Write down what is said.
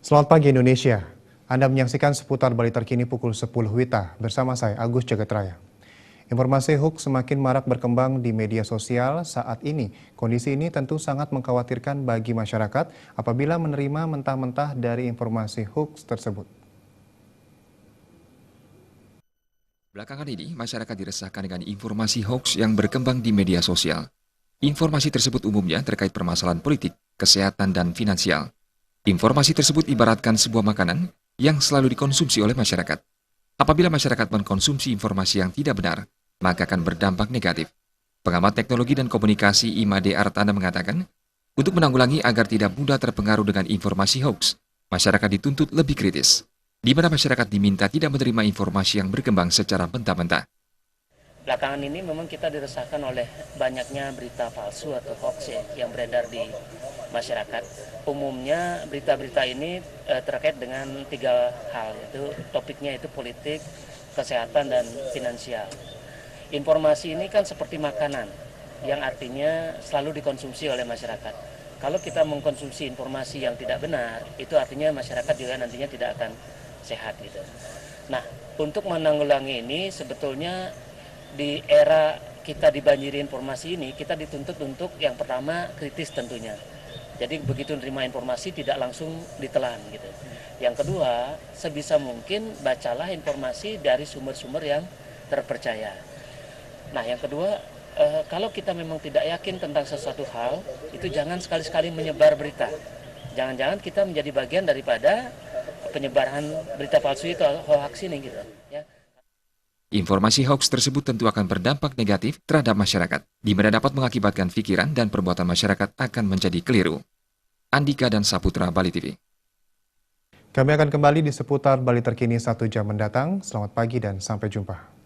Selamat pagi Indonesia. Anda menyaksikan seputar Bali terkini pukul 10 WITA bersama saya Agus Jagatraya. Informasi hoax semakin marak berkembang di media sosial saat ini. Kondisi ini tentu sangat mengkhawatirkan bagi masyarakat apabila menerima mentah-mentah dari informasi hoax tersebut. Belakangan ini, masyarakat diresahkan dengan informasi hoax yang berkembang di media sosial. Informasi tersebut umumnya terkait permasalahan politik, kesehatan, dan finansial. Informasi tersebut ibaratkan sebuah makanan yang selalu dikonsumsi oleh masyarakat. Apabila masyarakat mengkonsumsi informasi yang tidak benar, maka akan berdampak negatif. Pengamat teknologi dan komunikasi Imade Artana mengatakan, untuk menanggulangi agar tidak mudah terpengaruh dengan informasi hoax, masyarakat dituntut lebih kritis, di mana masyarakat diminta tidak menerima informasi yang berkembang secara mentah-mentah. Belakangan ini memang kita diresahkan oleh banyaknya berita palsu atau hoax yang beredar di masyarakat. Umumnya berita-berita ini terkait dengan 3 hal, yaitu topiknya itu politik, kesehatan, dan finansial. Informasi ini kan seperti makanan, yang artinya selalu dikonsumsi oleh masyarakat. Kalau kita mengkonsumsi informasi yang tidak benar, itu artinya masyarakat juga nantinya tidak akan sehat gitu. Nah, untuk menanggulangi ini sebetulnya di era kita dibanjiri informasi ini, kita dituntut untuk yang pertama kritis tentunya. Jadi begitu menerima informasi tidak langsung ditelan gitu. Yang kedua, sebisa mungkin bacalah informasi dari sumber-sumber yang terpercaya. Nah, yang kedua, kalau kita memang tidak yakin tentang sesuatu hal, itu jangan sekali-sekali menyebar berita. Jangan-jangan kita menjadi bagian daripada penyebaran berita palsu itu, hoax ini gitu ya. Informasi hoax tersebut tentu akan berdampak negatif terhadap masyarakat, di mana dapat mengakibatkan pikiran dan perbuatan masyarakat akan menjadi keliru. Andika dan Saputra, Bali TV. Kami akan kembali di seputar Bali terkini 1 jam mendatang. Selamat pagi dan sampai jumpa.